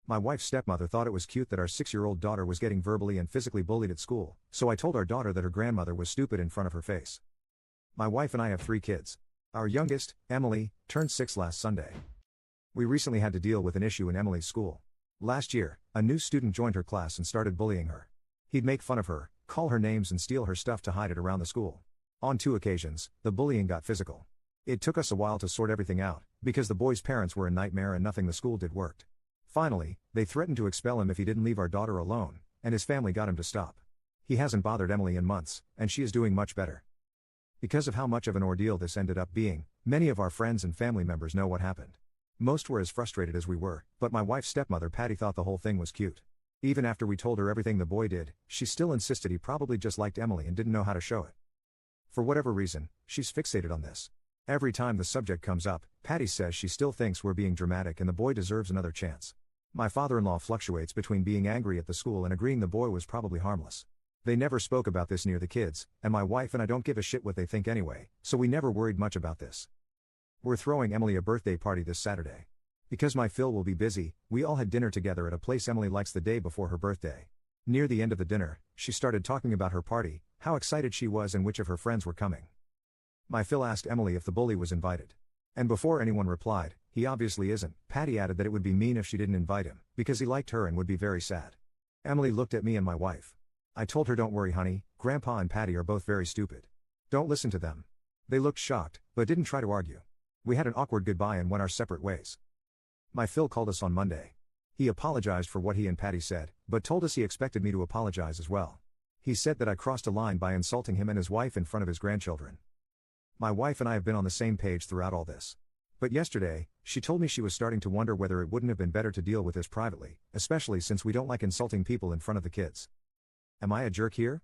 My wife's stepmother thought it was cute that our 6-year-old daughter was getting verbally and physically bullied at school, so I told our daughter that her grandmother was stupid in front of her face. My wife and I have 3 kids. Our youngest, Emily, turned 6 last Sunday. We recently had to deal with an issue in Emily's school. Last year, a new student joined her class and started bullying her. He'd make fun of her, call her names and steal her stuff to hide it around the school. On 2 occasions, the bullying got physical. It took us a while to sort everything out, because the boy's parents were a nightmare and nothing the school did worked. Finally, they threatened to expel him if he didn't leave our daughter alone, and his family got him to stop. He hasn't bothered Emily in months, and she is doing much better. Because of how much of an ordeal this ended up being, many of our friends and family members know what happened. Most were as frustrated as we were, but my wife's stepmother Patty thought the whole thing was cute. Even after we told her everything the boy did, she still insisted he probably just liked Emily and didn't know how to show it. For whatever reason, she's fixated on this. Every time the subject comes up, Patty says she still thinks we're being dramatic and the boy deserves another chance. My father-in-law fluctuates between being angry at the school and agreeing the boy was probably harmless. They never spoke about this near the kids, and my wife and I don't give a shit what they think anyway, so we never worried much about this. We're throwing Emily a birthday party this Saturday. Because my Phil will be busy, we all had dinner together at a place Emily likes the day before her birthday. Near the end of the dinner, she started talking about her party, how excited she was and which of her friends were coming. My Phil asked Emily if the bully was invited. And before anyone replied, he obviously isn't, Patty added that it would be mean if she didn't invite him, because he liked her and would be very sad. Emily looked at me and my wife. I told her, don't worry honey, Grandpa and Patty are both very stupid. Don't listen to them. They looked shocked, but didn't try to argue. We had an awkward goodbye and went our separate ways. My Phil called us on Monday. He apologized for what he and Patty said, but told us he expected me to apologize as well. He said that I crossed a line by insulting him and his wife in front of his grandchildren. My wife and I have been on the same page throughout all this. But yesterday, she told me she was starting to wonder whether it wouldn't have been better to deal with this privately, especially since we don't like insulting people in front of the kids. Am I a jerk here?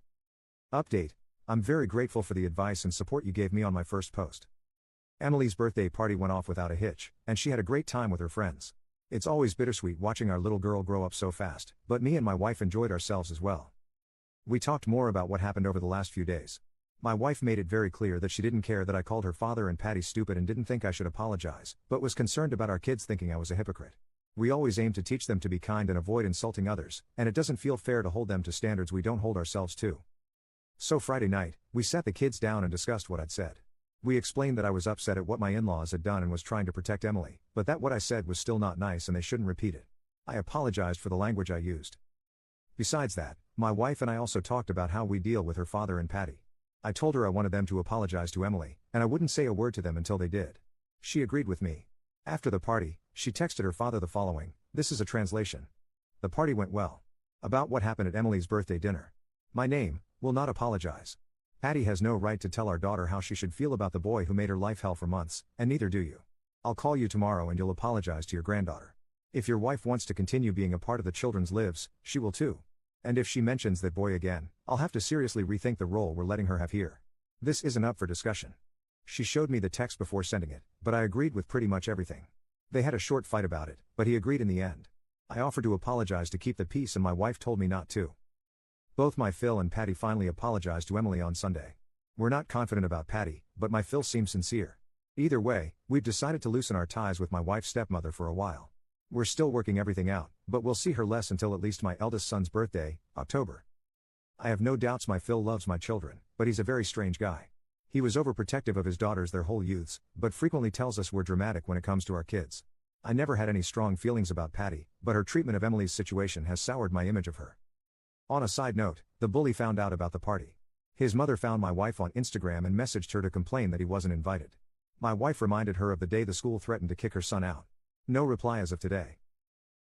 Update. I'm very grateful for the advice and support you gave me on my first post. Emily's birthday party went off without a hitch, and she had a great time with her friends. It's always bittersweet watching our little girl grow up so fast, but me and my wife enjoyed ourselves as well. We talked more about what happened over the last few days. My wife made it very clear that she didn't care that I called her father and Patty stupid and didn't think I should apologize, but was concerned about our kids thinking I was a hypocrite. We always aim to teach them to be kind and avoid insulting others, and it doesn't feel fair to hold them to standards we don't hold ourselves to. So Friday night, we sat the kids down and discussed what I'd said. We explained that I was upset at what my in-laws had done and was trying to protect Emily, but that what I said was still not nice and they shouldn't repeat it. I apologized for the language I used. Besides that, my wife and I also talked about how we deal with her father and Patty. I told her I wanted them to apologize to Emily, and I wouldn't say a word to them until they did. She agreed with me. After the party, she texted her father the following, this is a translation. The party went well. About what happened at Emily's birthday dinner. My name, will not apologize. Patty has no right to tell our daughter how she should feel about the boy who made her life hell for months, and neither do you. I'll call you tomorrow and you'll apologize to your granddaughter. If your wife wants to continue being a part of the children's lives, she will too. And if she mentions that boy again, I'll have to seriously rethink the role we're letting her have here. This isn't up for discussion. She showed me the text before sending it, but I agreed with pretty much everything. They had a short fight about it, but he agreed in the end. I offered to apologize to keep the peace and my wife told me not to. Both my Phil and Patty finally apologized to Emily on Sunday. We're not confident about Patty, but my Phil seems sincere. Either way, we've decided to loosen our ties with my wife's stepmother for a while. We're still working everything out, but we'll see her less until at least my eldest son's birthday, October. I have no doubts my Phil loves my children, but he's a very strange guy. He was overprotective of his daughters their whole youths, but frequently tells us we're dramatic when it comes to our kids. I never had any strong feelings about Patty, but her treatment of Emily's situation has soured my image of her. On a side note, the bully found out about the party. His mother found my wife on Instagram and messaged her to complain that he wasn't invited. My wife reminded her of the day the school threatened to kick her son out. No reply as of today.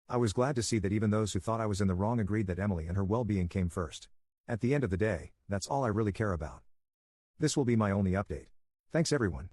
I was glad to see that even those who thought I was in the wrong agreed that Emily and her well-being came first. At the end of the day, that's all I really care about. This will be my only update. Thanks everyone.